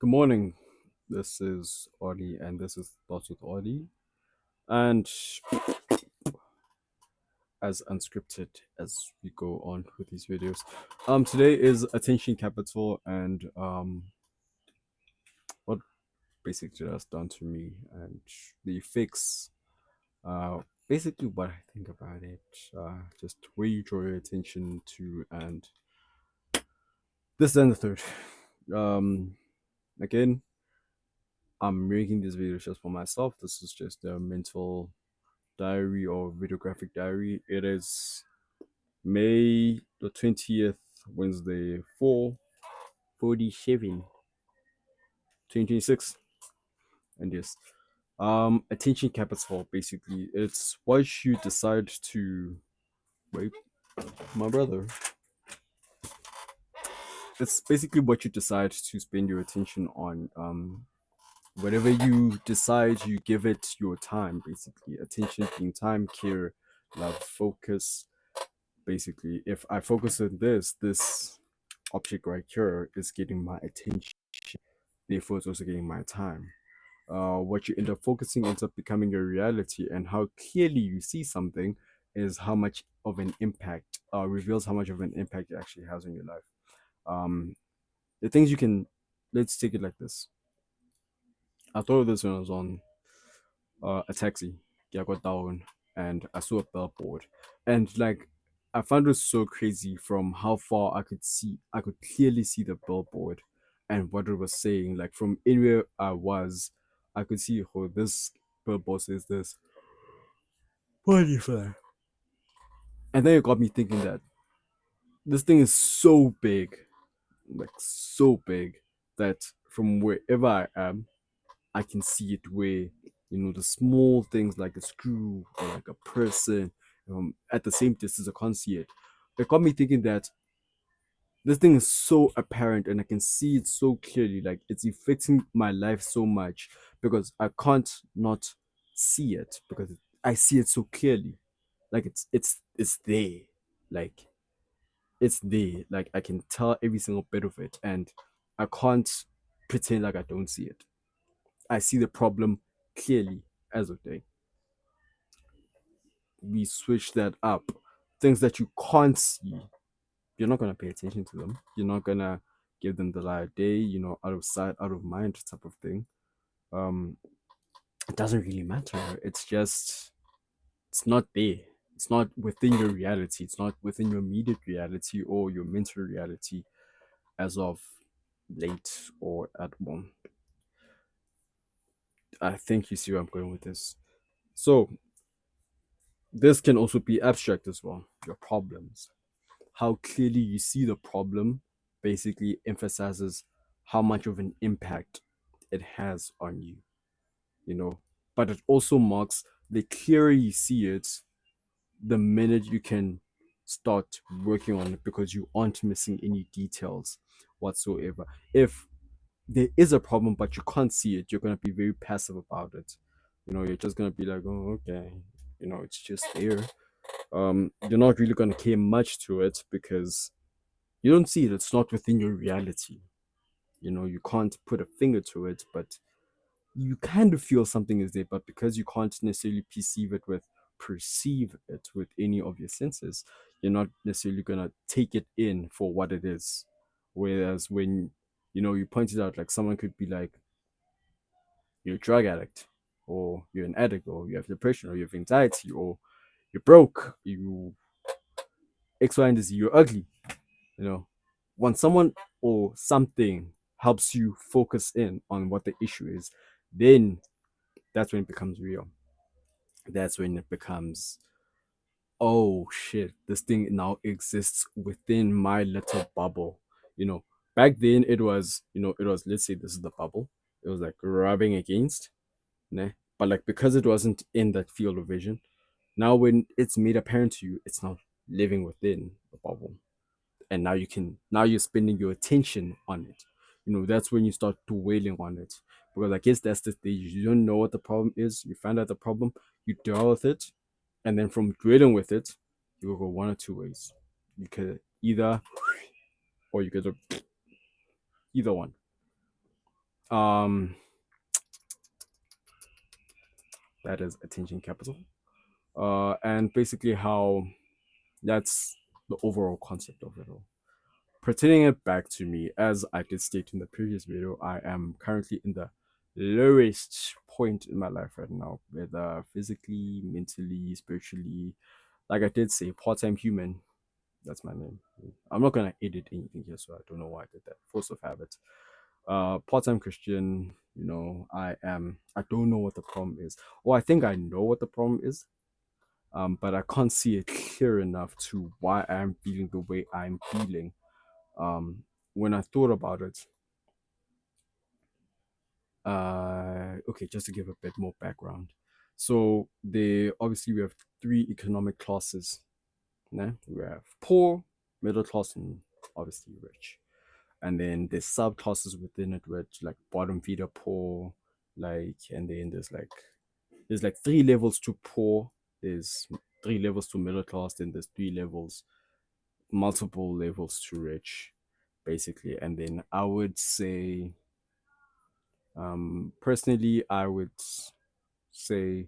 Good morning. This is Audie, and this is Thoughts with Audie. And as unscripted as we go on with these videos, today is attention capital, and what basically that's done to me, and the effects. Uh, Basically what I think about it. Just where you draw your attention to, and this and the third. Um, Again, I'm making this video just for myself. This is just a mental diary or videographic diary. It is May the 20th, Wednesday, 4:47, 2026. And yes, attention capital basically it's what you decide to wait, my brother. It's basically what you decide to spend your attention on. Whatever you decide, you give it your time. Basically, attention being time, care, love, focus. Basically, if I focus on this object right here is getting my attention, therefore it's also getting my time. What you end up focusing ends up becoming your reality, and how clearly you see something is how much of an impact reveals how much of an impact it actually has on your life. um the things you can, let's take it like this. I thought of this when I was on a taxi. Yeah, I got down and I saw a billboard, and like I found it so crazy from how far I could see. I could clearly see the billboard and what it was saying. Like from anywhere I was, I could see, oh, this billboard says this. Spotify. And then it got me thinking that this thing is so big, like so big, that from wherever I am, I can see it where, the small things like a screw or like a person, at the same distance, I can't see it. It got me thinking that this thing is so apparent and I can see it so clearly, like it's affecting my life so much because I can't not see it because I see it so clearly. Like it's there. Like it's there. Like I can tell every single bit of it, and I can't pretend like I don't see it. I see the problem clearly as of day. We switch that up. Things that you can't see, you're not gonna pay attention to them. You're not gonna give them the light of day, out of sight, out of mind type of thing. Um, it doesn't really matter. It's just it's not there. It's not within your reality. It's not within your immediate reality or your mental reality as of late or at one. I think you see where I'm going with this. So this can also be abstract as well. Your problems, how clearly you see the problem, basically emphasizes how much of an impact it has on you, you know. But it also marks the clearer you see it, the minute you can start working on it because you aren't missing any details whatsoever. If there is a problem but you can't see it, you're going to be very passive about it. You're just going to be like, oh, okay, it's just there. You're not really going to care much to it because you don't see it. It's not within your reality. You can't put a finger to it, but you kind of feel something is there. But because you can't necessarily perceive it with any of your senses, you're not necessarily gonna take it in for what it is. Whereas when you pointed out, like someone could be like, you're a drug addict, or you're an addict, or you have depression, or you have anxiety, or you're broke, you X, Y, and Z, you're ugly. You know, when someone or something helps you focus in on what the issue is, then that's when it becomes real. That's when it becomes, oh shit, this thing now exists within my little bubble. You know, back then it was, let's say this is the bubble. It was like rubbing against, né? But like because it wasn't in that field of vision, now when it's made apparent to you, it's now living within the bubble. And now you're spending your attention on it. That's when you start dwelling on it, because I guess that's the stage. You don't know what the problem is, you find out the problem, you deal with it, and then from dwelling with it, you will go one or two ways. You could either, or you could either one. Um, that is attention capital. And basically how that's the overall concept of it all. Pertaining it back to me, as I did state in the previous video, I am currently in the lowest point in my life right now, whether physically, mentally, spiritually. Like I did say, part-time human. That's my name. I'm not gonna edit anything here, so I don't know why I did that. Force of habit. Part-time Christian. I don't know what the problem is. Or I think I know what the problem is. But I can't see it clear enough to why I'm feeling the way I'm feeling. Um, when I thought about it, okay, just to give a bit more background. So they obviously we have three economic classes. Né? We have poor, middle class, and obviously rich. And then there's subclasses within it, which like bottom feeder poor, and then there's like three levels to poor. There's three levels to middle class. Then there's three levels, multiple levels to rich, basically. And then I would say, personally, I would say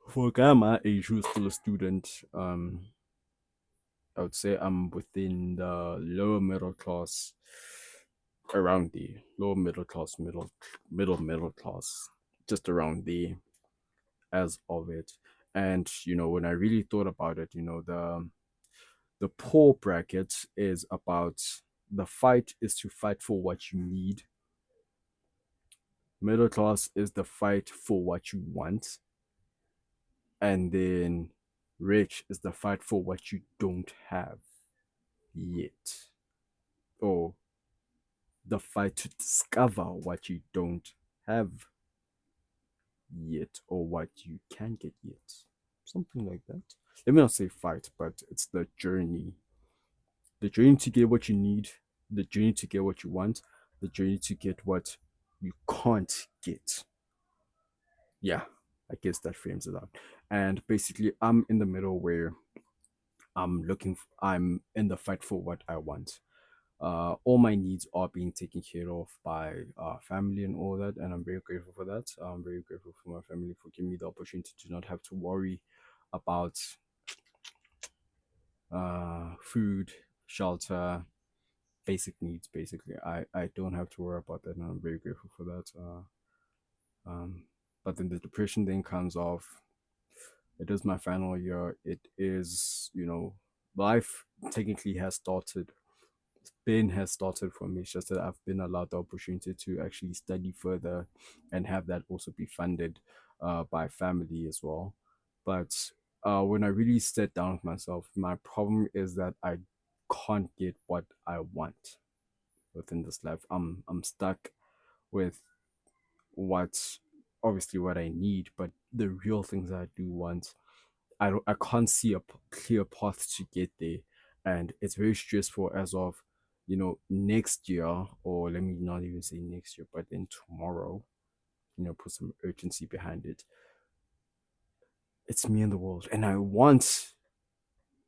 for a guy my age who's still a student, I would say I'm within the lower middle class, around the lower middle class, middle class, just around the as of it. And when I really thought about it, the poor bracket is about the fight is to fight for what you need. Middle class is the fight for what you want. And then rich is the fight for what you don't have yet. Or the fight to discover what you don't have yet or what you can get yet. Something like that. Let me not say fight, but it's the journey. The journey to get what you need, the journey to get what you want, the journey to get what you can't get. Yeah, I guess that frames it out. And basically, I'm in the middle where I'm in the fight for what I want. All my needs are being taken care of by family and all that, and I'm very grateful for that. I'm very grateful for my family for giving me the opportunity to not have to worry about food, shelter, basic needs. Basically, I don't have to worry about that, and I'm very grateful for that. Um, but then the depression then comes off. It is my final year. It is, life technically has started. Pain has started for me. It's just that I've been allowed the opportunity to actually study further and have that also be funded by family as well. But when I really sat down with myself, my problem is that I can't get what I want within this life. I'm stuck with what obviously what I need, but the real things I do want, I can't see a clear path to get there, and it's very stressful as of next year, or let me not even say next year, but then tomorrow, put some urgency behind it. It's me in the world, and I want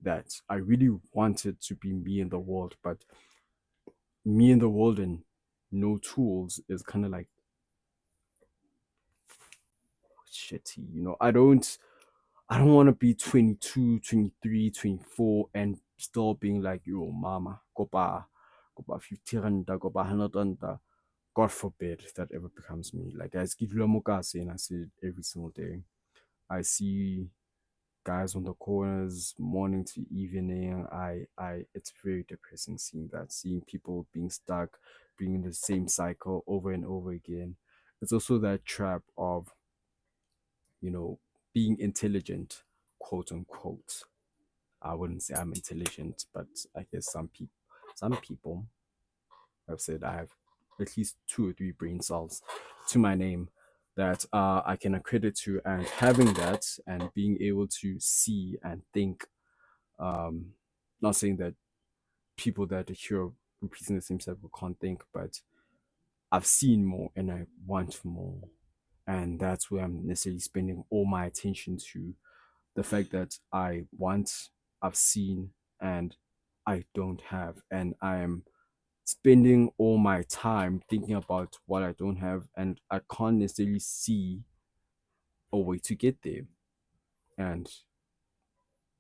that. I really want it to be me in the world, but me in the world and no tools is kind of like shitty. I don't want to be 22, 23, 24 and still being like, yo, mama, kopa 50 randa, kopa 100 randa. God forbid that ever becomes me. Like, guys, give you a mokase, and I see it every single day. I see guys on the corners, morning to evening. It's very depressing seeing that, seeing people being stuck, being in the same cycle over and over again. It's also that trap of you know, being intelligent, quote unquote. I wouldn't say I'm intelligent, but I guess some people have said I have at least two or three brain cells to my name that I can accredit to, and having that and being able to see and think. Um, Not saying that people that are here repeating the same cycle can't think, but I've seen more and I want more, and that's where I'm necessarily spending all my attention to the fact that I've seen, and I don't have, and I am spending all my time thinking about what I don't have, and I can't necessarily see a way to get there. And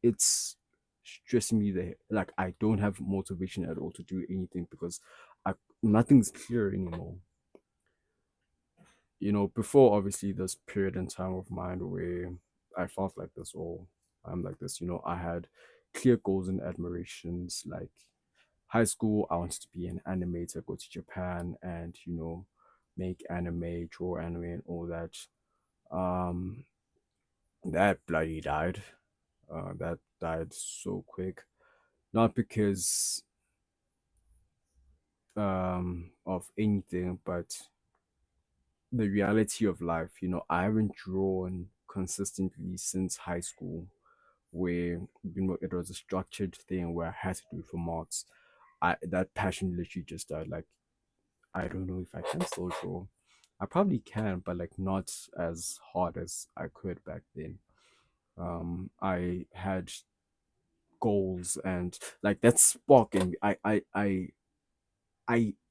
it's stressing me there. Like I don't have motivation at all to do anything because I nothing's clear anymore. Before obviously this period in time of mind where I felt like this or I'm like this, I had clear goals and admirations. Like high school, I wanted to be an animator, go to Japan and, make anime, draw anime and all that. Um that bloody died. That died so quick. Not because of anything, but the reality of life. I haven't drawn consistently since high school, where it was a structured thing where I had to do it for marks. That passion literally just died. Like I don't know if I can still draw. I probably can, but like not as hard as I could back then. I had goals and like that spark and I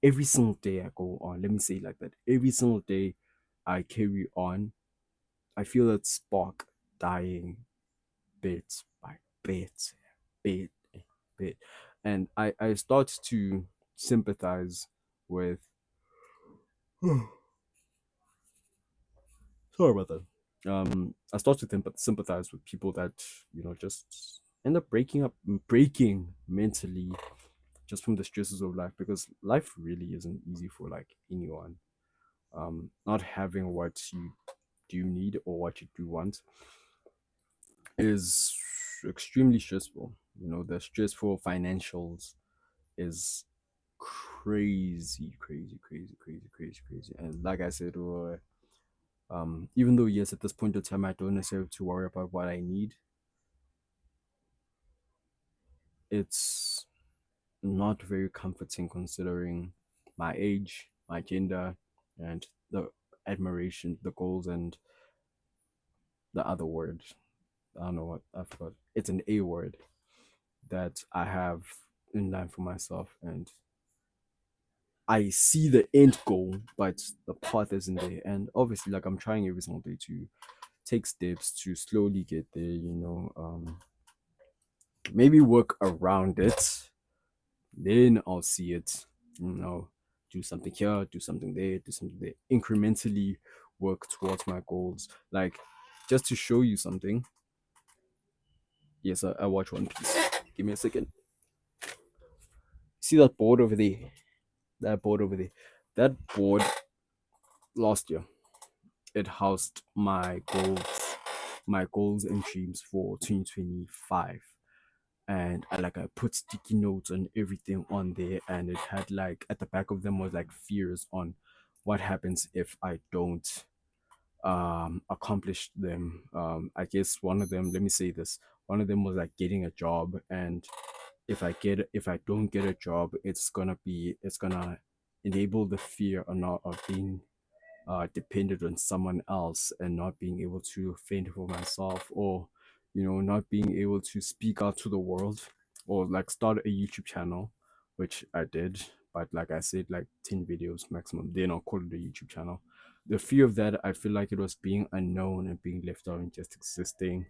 every single day I go on, let me say it like that. Every single day I carry on, I feel that spark dying bit by bit, bit, bit. And I start to sympathize with sorry about that. I start to sympathize with people that, just end up breaking mentally just from the stresses of life because life really isn't easy for like anyone. Not having what you do need or what you do want is extremely stressful. The stressful financials is crazy, crazy, crazy, crazy, crazy, crazy. And like I said, even though yes, at this point of time I don't necessarily have to worry about what I need, it's not very comforting considering my age, my gender, and the admiration, the goals, and the other word. I don't know what I forgot. It's an A word that I have in line for myself, and I see the end goal, but the path isn't there. And obviously, like I'm trying every single day to take steps to slowly get there. Maybe work around it, then I'll see it. You know, do something here, do something there, do something there. Incrementally work towards my goals. Like just to show you something. Yes, I watch One Piece. Give me a second. See that board over there? That board over there. That board last year it housed my goals and dreams for 2025. And I put sticky notes and everything on there, and it had like at the back of them was like fears on what happens if I don't accomplish them. I guess one of them, let me say this, one of them was like getting a job, and if I don't get a job, it's gonna enable the fear or not of being dependent on someone else and not being able to fend for myself, or not being able to speak out to the world, or like start a YouTube channel, which I did, but like I said, like 10 videos maximum, then I'll call it a YouTube channel. The fear of that, I feel like it was being unknown and being left out and just existing,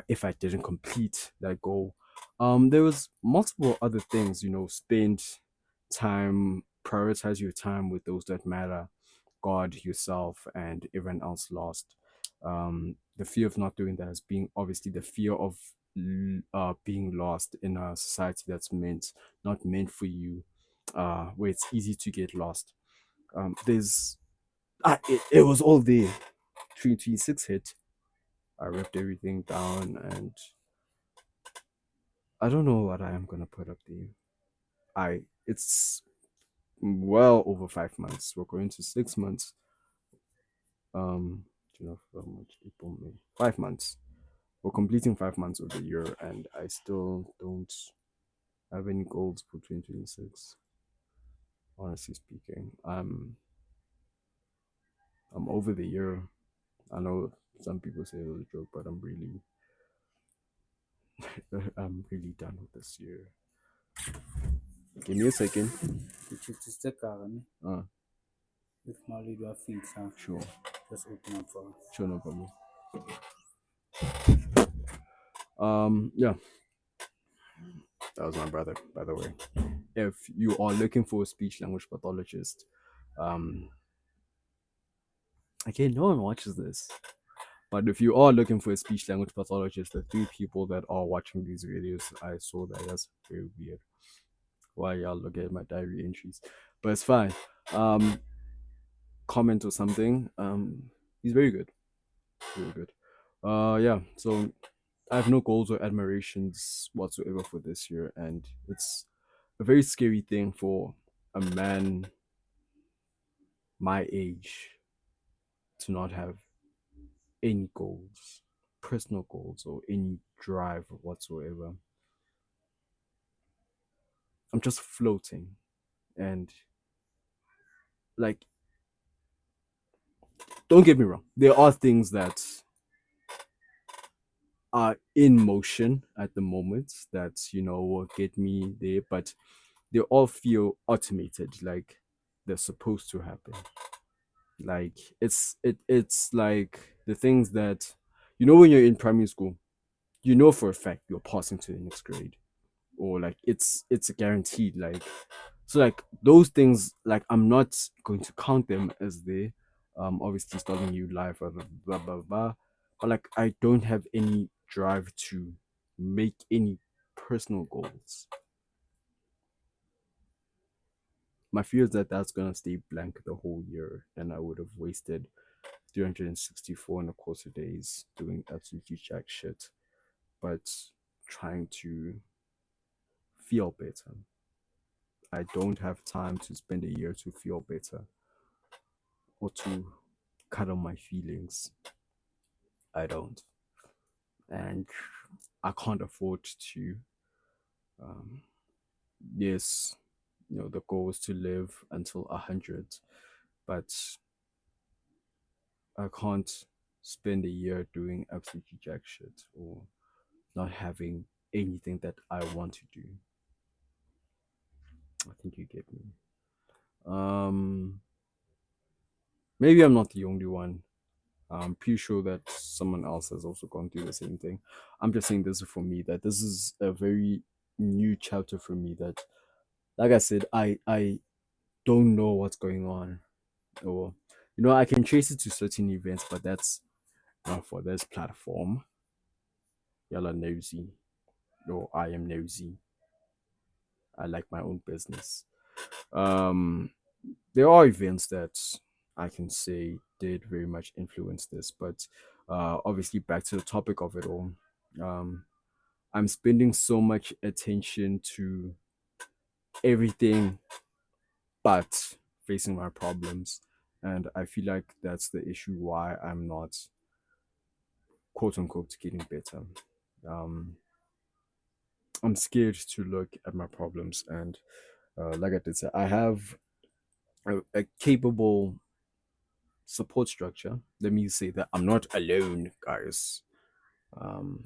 if I didn't complete that goal. There was multiple other things, spend time, prioritize your time with those that matter, God, yourself, and everyone else lost. The fear of not doing that is being obviously the fear of being lost in a society that's not meant for you, where it's easy to get lost. It was all there. 326 hit. I ripped everything down, and I don't know what I am gonna put up there. It's well over 5 months. We're going to 6 months. Um, March, April, May, 5 months. We're completing 5 months of the year, and I still don't have any goals for 2026. Honestly speaking, I'm over the year. I know some people say it was a joke, but I'm really, I'm really done with this year. Give me a second. It's the Uh, if Molly do a feet, sure. just open up for Sure, no problem. Yeah, that was my brother, by the way. If you are looking for a speech language pathologist, um, again, no one watches this. But if you are looking for a speech language pathologist, the three people that are watching these videos, I saw that. That's very weird. Why y'all look at my diary entries? But it's fine. Um, Comment or something. He's very good. Very good. Yeah. So I have no goals or admirations whatsoever for this year, and it's a very scary thing for a man my age to not have any goals, personal goals, or any drive whatsoever. I'm just floating, and like, don't get me wrong, there are things that are in motion at the moment that will get me there, but they all feel automated, like they're supposed to happen. Like it's like the things that when you're in primary school, for a fact you're passing to the next grade, or like it's guaranteed. Like, so like those things, like I'm not going to count them as they obviously starting new life, blah blah blah blah blah. But like I don't have any drive to make any personal goals. My fear is that that's gonna stay blank the whole year, and I would have wasted 364 in the course of days doing absolutely jack shit, but trying to feel better. I don't have time to spend a year to feel better or to cut on my feelings. I don't. And I can't afford to. Um, yes, the goal is to live until 100, but I can't spend a year doing absolutely jack shit or not having anything that I want to do. I think you get me. Um, Maybe I'm not the only one. I'm pretty sure that someone else has also gone through the same thing. I'm just saying this is for me, that this is a very new chapter for me, that like I said, I don't know what's going on. Or I can trace it to certain events, but that's not for this platform. Y'all are nosy. Or I am nosy. I like my own business. Um there are events that I can say did very much influence this, but obviously back to the topic of it all. Um, I'm spending so much attention to everything but facing my problems, and I feel like that's the issue why I'm not quote unquote getting better. Um, I'm scared to look at my problems, and like I did say, I have a capable support structure. Let me say that I'm not alone, guys. Um,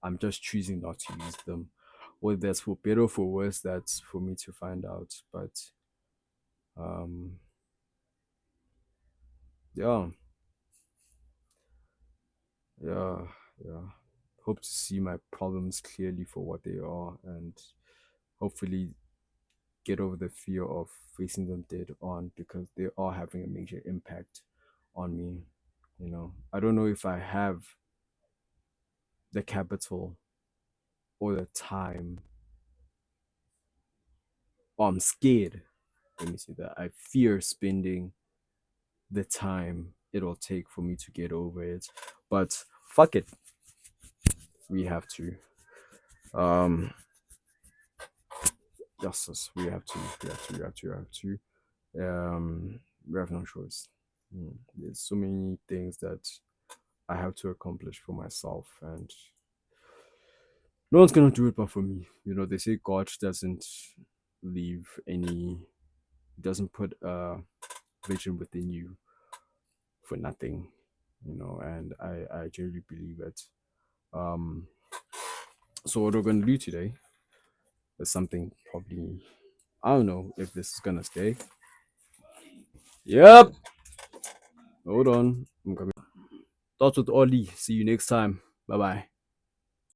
I'm just choosing not to use them. Whether that's for better or for worse, that's for me to find out. But um, yeah, yeah, yeah. Hope to see my problems clearly for what they are, and hopefully get over the fear of facing them dead on, because they are having a major impact on me. I don't know if I have the capital or the time. Oh, I'm scared. Let me say that. I fear spending the time it'll take for me to get over it. But fuck it. We have to. Um yes, we have to. We have to. We have to. We have to. We have no choice. There's so many things that I have to accomplish for myself, and no one's gonna do it but for me. They say God doesn't leave any, doesn't put a vision within you for nothing. And I genuinely believe it. Um, so what we're gonna do today is something probably. I don't know if this is gonna stay. Yep. Hold on. I'm coming. Thoughts with Ollie. See you next time. Bye bye.